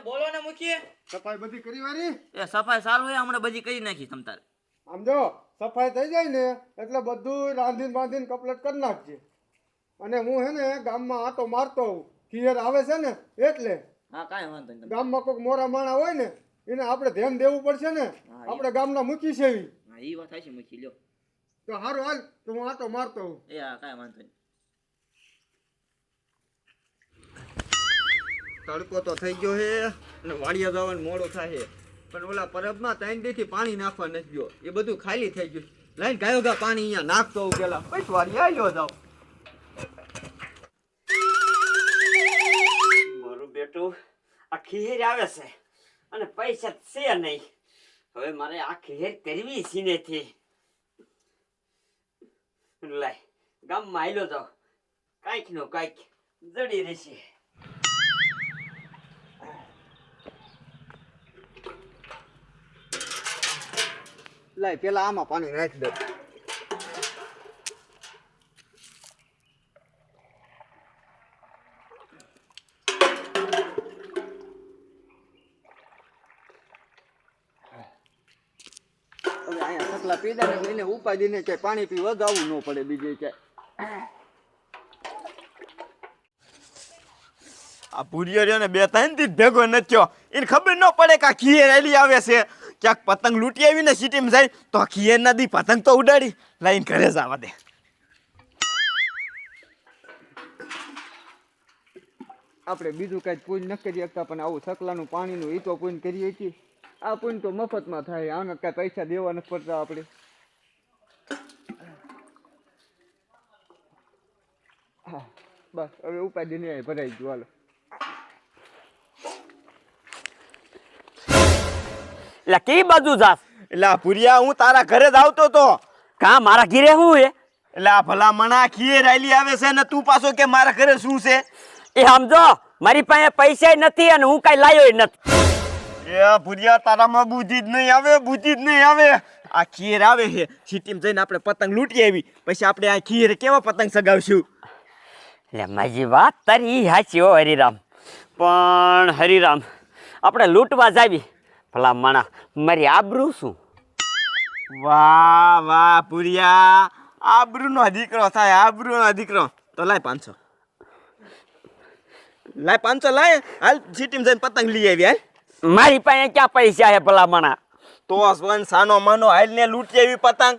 બોલો ને મુખી. સફાઈ બધી કરી વારી? એ સફાઈ સારું હોય હમણાં બધી કરી નાખી તમ તારે. આમ જો સફાઈ થઈ જાય ને એટલે બધું રાંધીને બાંધીને કમ્પ્લીટ કરી નાખજે. અને હું હે ને ગામમાં આટો મારતો હોઉં, ખીયર આવે છે ને એટલે. હા કાંઈ વાંધો નહીં. ગામમાં કોઈક મોરા માણા હોય ને એને આપણે ધ્યાન દેવું પડશે ને. આપણે ગામના મૂકી છે એવી. હા એ વાત થાય છે મુખી લ્યો. તો સારું હાલ તો હું આટો મારતો હોઉં. એ હા કાંઈ વાંધો નહીં. તડકો તો થઈ ગયો છે અને વાડિયા જવાનું મોડું થાય છે, પણ ઓલા પરબમાં 3 દીથી પાણી નાખવા નથી ગયો, એ બધું ખાલી થઈ ગયું. લાઈન ગાયો ગા પાણી અહીંયા નાખતો હોઉં પેલા, પછી વાડિયા આવ્યો જાવ. મારું બેટું આ ખીર આવે છે અને પૈસા છે નહીં. હવે મારે આ ખીર કરવી સીનેથી. લાય ગામમાં આયલો જાવ, કાંઈક નો કાંઈક જડી રહેશે. લાય પેલા આમાં પાણી નાખી દે. હવે અહીંયા સકલા પીધા ને એને ઉપાડીને ક્યાંય પાણી પીવા જવું ન પડે બીજે ક્યાંય. આ ભૂરિયો રહ્યો ને 2-3 દી ભેગો નથી થયો, એને ખબર ન પડે કે આ ખીર એલી આવે છે. ક્યાંક પતંગ લૂંટી આવીને સિટીમાં જાય તો આ ખીર ના દી પતંગ તો ઉડાડી લાઈને ઘરે જવા દે. આપણે બીજું કઈ પૂન ન કરી શકતા, પણ આવું સકલાનું પાણીનું એ તો પૂન કરીએ છીએ. આ પૂન તો મફતમાં થાય, આને કઈ પૈસા દેવા નથી પડતા આપણે. હા બસ હવે ઉપાધિ નહીં ભરાઈ ગયું. હાલો એટલે કઈ બાજુ જાસ? એટલે આ ભૂરિયા હું તારા ઘરે જ આવતો તો. કા મારા ઘીરે શું હે? એટલે આ ભલા મણા ખીર આલી આવે છે ને તું પાછો કે મારા ઘરે શું છે? એ સમજો મારી પાસે પૈસા નથી અને હું કઈ લાયો નથી. એ ભૂરિયા તારામાં બુદ્ધિ જ નહીં આવે, બુદ્ધિ જ નહીં આવે. આ ખીર આવે છે, સિટીમાં જઈને આપણે પતંગ લૂંટી આવી, પછી આપણે આ ખીર કેવા પતંગ સગાવશું? એટલે મારી વાત તારી સાચી હો હરિરામ, પણ હરિરામ આપણે લૂંટવા જાવી ભલા માણા, મારી આબરૂ શું? વાહ વાહ ભૂરિયા, આબરૂનો દીકરો થાય, આબરૂનો દીકરો. તો લાય 500, લાય 500 લાય. હાલ સિટીમાં જઈને પતંગ લઈ આવી. હાલ મારી પાસે ક્યાં પૈસા હે ભલા માણા? તો સ્વન સાનો માનો હાલ ને લૂંટી આવી પતંગ.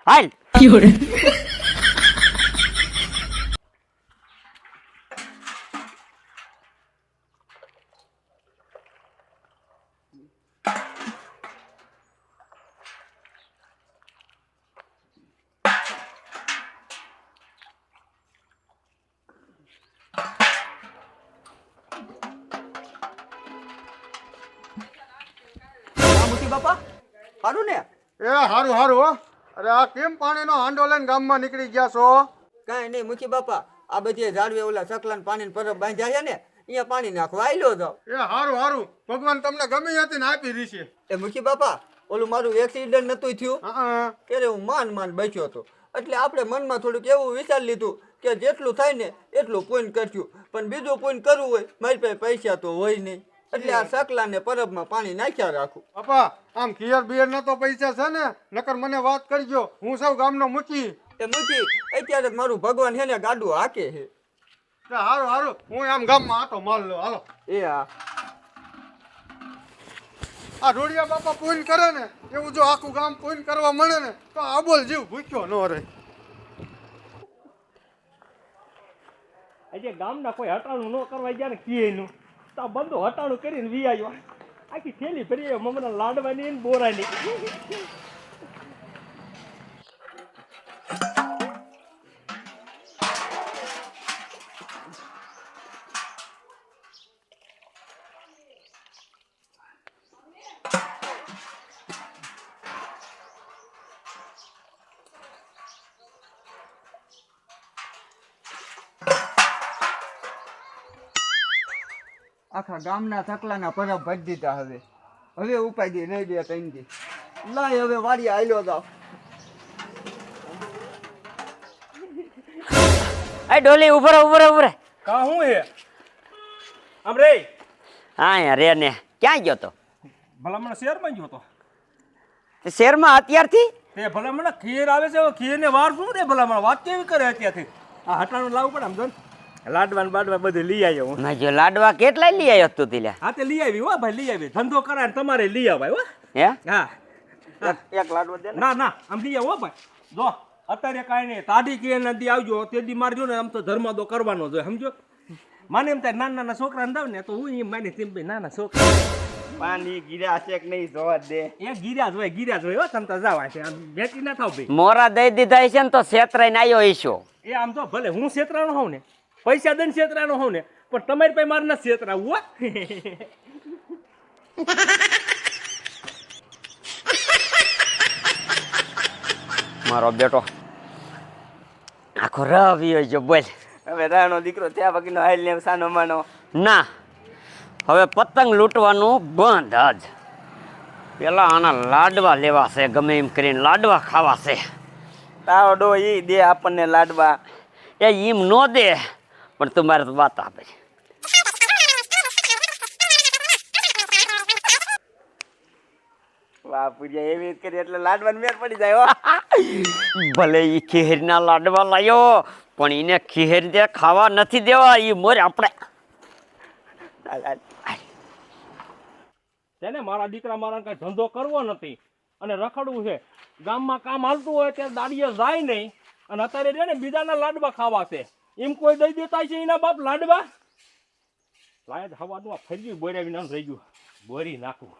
હાલ બાપા સારું ને? એ હારું હારું હો. અરે આ કેમ પાણીનો હાંડો લઈને ગામમાં નીકળી ગયા છો? કાંઈ નહીં મુખી બાપા, આ બધી ઝાડવે ઓલા સકલાન પાણી પરબ બાંધ્યા છે ને, અહીંયા પાણી નાખવા આયલો જાવ. એ હારું હારું, ભગવાન તમને ગમે હતી ને આપી દીધી. એ મુખી બાપા ઓલું મારું એક્સિડન્ટ નતું થયું હા ત્યારે હું માંડ બચ્યો હતો, એટલે આપણે મનમાં થોડુંક એવું વિચારી લીધું કે જેટલું થાય ને એટલું પૂન કરશું, પણ બીજું પૂન કરવું હોય મારી પાસે પૈસા તો હોય નહીં, એટલે આ સકલા ને પરબમાં પાણી નાખ્યા રાખું. બાપા આમ ખીયર બિયર ના તો પૈસા છે ને, નકર મને વાત કરજો, હું સૌ ગામનો મૂકી. એ મુખી અત્યારે મારું ભગવાન છે ને ગાડું હાકે છે. હારું હારું, હું આમ ગામમાં આટો માર લો. હાલો. એ હા આ રોડિયા બાપા પૂન કરે ને એવું જો આખું ગામ પૂન કરવા મળે ને તો આબોલ જીવ ભૂખ્યો ન રહે. આજે ગામના કોઈ હટાણું ન કરવા ગયા ને કીએનું તો આ બંધો હટાણું કરીને વી આવ્યો, આખી થેલી ફરી આવ્યો મમ્મીના લાડવાની ને બોરાની. આખા ગામના સકલાના પરબ ભરી દીધા. હવે ઉપાય નહીં બે 3 દી. લાય હવે વાડિયા આયલો જાવ. એ ડોલી ઉભરે ઉભરે ઉભરે. કા હું હે આમ રે હા રે ને ક્યાં ગયો તો ભલામણ શહેરમાં ગયો તો શહેરમાં અત્યારથી તે ભલામણ ખીર આવે છે હવે ખીરને વાર શું દે ભલામણ વાત કેવી કરે અત્યારથી આ હટાણું લાવવું પડે આમ જો ને. લાડવા ને બાડવા બધું લઈ આવ્યો હું મેં જો લાડવા કેટલા લઈ આવ્યો તું તીલા હા તે લઈ આવી હો ભાઈ લઈ આવી ધંધો કરાય ને તમારે લઈ આવાય હો હે હા એક લાડવો દે ને. ના ના આમ લઈ આવો ભાઈ જો અત્યારે કાંઈ નહીં તાઢી કે નદી આવજો તે દી મારજો ને આમ તો ધર્મ તો કરવાનો જોઈએ સમજો માને એમ થાય નાના નાના છોકરાને દાવ ને તો હું એમ માની તેમ ભાઈ નાના છોકરા પાણી ગીરા છે કે નહીં જોવા દે. એ ગીર્યા જ હોય હો તમતા જવા છે આમ વેચી ના થાવ ભાઈ મોરા દઈ દીધા છે ને તો છેતરાઈને આવ્યો ઈશો એ આમ તો ભલે હું છેતરાનો હોઉં ને પૈસા દઈને છેતરાનો હોઉં ને પણ તમારી પાસે મારે નથી છેતરાવું હો મારો બેટો આખો રવિ હોય જો બોલ હવે રાણો દીકરો ત્યાં વગીનો હાલ ને સાનો માનો. ના હવે પતંગ લૂંટવાનું બંધ આજ પેલા આના લાડવા લેવા છે ગમે એમ કરીને લાડવા ખાવા છે તારો ડો ઈ દે આપણને લાડવા. એ એમ ન દે પણ તું મારે તો વાત આપે છે વાહ પૂરિયા એવી રીત કરી એટલે લાડવાની મેર પડી જાય હો. ભલે ઈ ખીરના લાડવા લાયો પણ એને ખીર દે ખાવા નથી દેવા ઈ મોર આપણે તેને મારા દીકરા મારા કઈ ધંધો કરવો નથી અને રખડવું છે ગામમાં કામ હાલતું હોય ત્યારે દાડીએ જાય નહીં અને અત્યારે છે ને બીજાના લાડવા ખાવા છે એમ કોઈ દઈ દેતા છે એના બાપ લાડવા લાયદ હવાનું આ ફરી બોરાવી નામ રહી ગયું બોરી નાખવું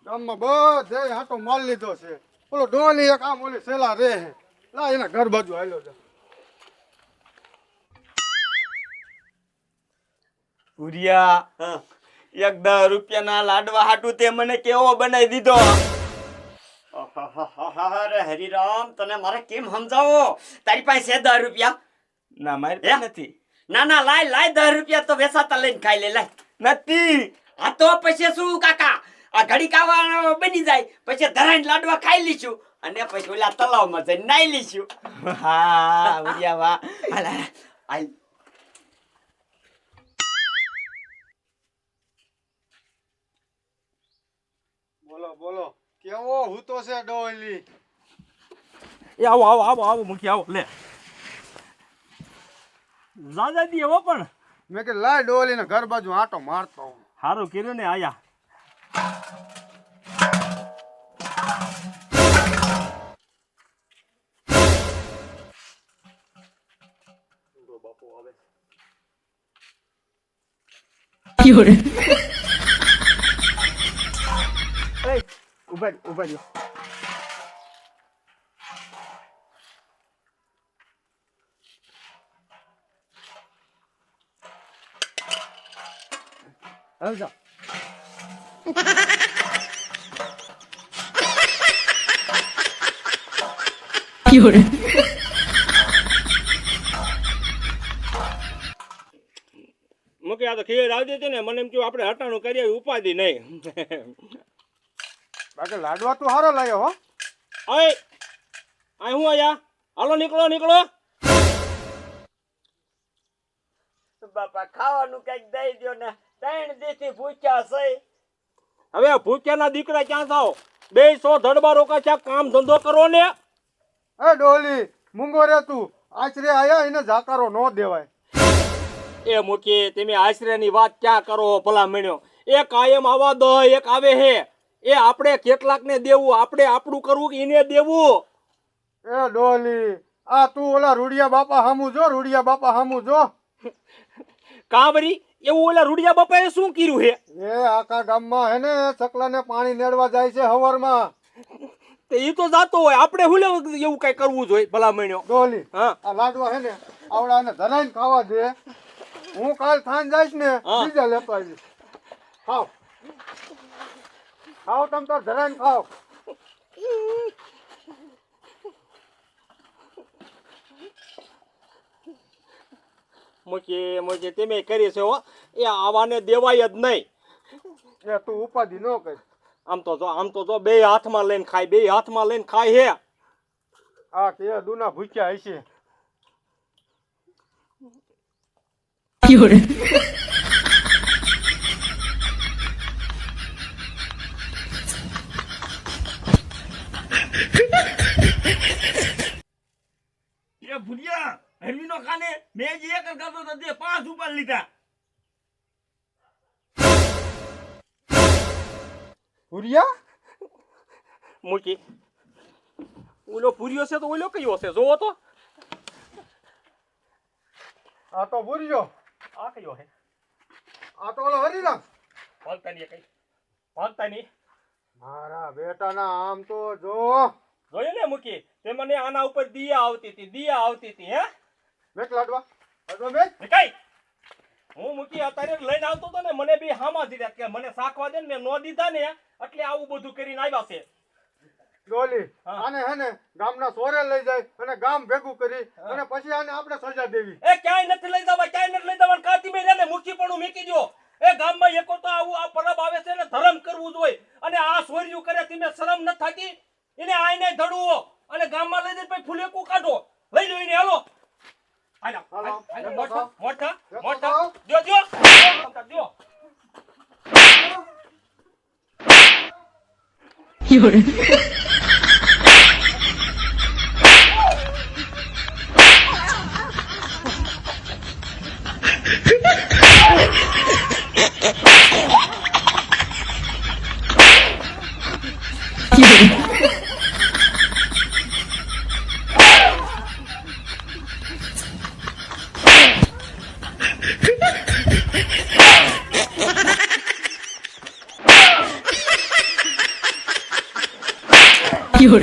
ગામમાં બધે હાટો માલ લીધો છે ઓલો ડોલી એક આમ ઓલી સેલા રે હે લા એના ઘર બાજુ હાલ્યો છે. પૂરિયા 10 રૂપિયાના લાડવા હાટું તે મને કેવો બનાવી દીધો. અરે હરિરામ તને મારે કેમ સમજાવો તારી પાસે છે 10 રૂપિયા ના મારી પાસે નથી. ના ના લાય લાય 10 રૂપિયા તો વેસાતા લઈને ખાઈ લે લાય નથી. આ તો પછી શું કાકા આ ઘડી કાવા બની જાય પછી ધરાઈને લાડવા ખાઈ લીશું અને પછી ઓલા તલાવમાં જઈને નાઈ લીશું હા પૂરિયા વાહ. હાલ, હાલ, હાલ. બોલો બોલો કેવો હૂતો છે ડોલી. એ આવો આવો આવો આવો મૂકી આવો લે દાદા દી એવો પણ મેં કે લાય ડોલી ને ઘર બાજુ આટો મારતો હું. સારું કર્યું ને આયા ઉભા રહ્યો. હાલ જા. મૂકી આ તો ખીર આવી દીધી ને મને એમ કહ્યું આપણે હટાણું કરીએ ઉપાધિ નહીં બાકી લાડવા તું હારો લાયો હો. અય આ હું આયા હાલો નીકળો નીકળો બાપા ખાવાનું કઈક દઈ દ્યો ને 3 દીથી ભૂખ્યા છે હવે ભૂખ્યાના દીકરા ક્યાં થાવ 200 ધડબા રોકા છે કામ ધંધો કરો ને એ ડોલી મૂંગો રે તું આશરે આયા એને જાકારો ન દેવાય. એ મૂકી તમે આશ્રયની વાત ક્યાં કરો ભલા મળ્યો એક કાયમ આવા દો એક આવે હે એ આપણે કેટલાકને દેવું આપણે આપણું કરવું કે એને દેવું એ ડોલી આ તું ઓલા રૂડિયા બાપા હામું જો રૂડિયા બાપા હામું જો. કાંવરી એવું ઓલા રૂડિયા બાપાએ શું કર્યું હે એ આખા ગામમાં હે ને સકલાને પાણી નેડવા જાય છે હવારમાં. તે ઈ તો જાતો હોય આપણે હું એવું કઈ કરવું જોઈએ ભલા મળ્યો ડોલી હા આ લાડવા હે ને આવડાને ધરાઈને ખાવા દે. હું કાલ થાન જઈશ ને હા. બીજા લેતો આવીશ. ખાવ ખાવ તમ તાર ધરાઈને ખાવ. મૂકી મૂકી તમે કરી છે હો એ આવાને દેવાય જ નહીં એ તું ઉપાધિ ન કર. આમ તો જો બે હાથમાં લઈને ખાય હે આ કે દુના ભૂખ્યા હશે. એ ભુડિયા હરવીનો ખાને મેં જે એક કરતો તો તે 5 ઉપર લીધા. ભૂરિયા મૂકી ઓલો ભૂરિયો છે તો ઓલો કયો છે જોવો તો આ તો ભૂરિયો, આ કયો છે આ તો ઓલો હરિરામ. ભાગતાની કઈ ભાગતાની મારા બેટાના આમ તો જો જોયું ને મૂકી તે મને આના ઉપર દિયા આવતી હતી હે મેક લાડવા મેક. કઈ હું મૂકી અત્યારે લઈને આવતો હતો ને મને બી હામાં દીધા કે મને શાકવા દે ને મેં નો દીધા ને એટલે આવું બધું કરીને આવ્યા છે. ડોલી હા. આને હે ને ગામના સોરે લઈ જાય અને ગામ ભેગું કરી અને પછી આને આપણે સજા દેવી. એ ક્યાંય નથી લઈ જવા કાતી મેં ને મૂકી પણ મૂકી દો. એ ગામમાં એકો તો આવું આ પરબ આવે છે ને ધર્મ કરવું જોઈએ અને આ સોર્યું કરે તમે શરમ ન થતી એને આઈને ધડવો અને ગામમાં લઈ જઈને પછી ફૂલેકું કાઢો લઈ લો એને હાલો હાલો. મોટા દો You're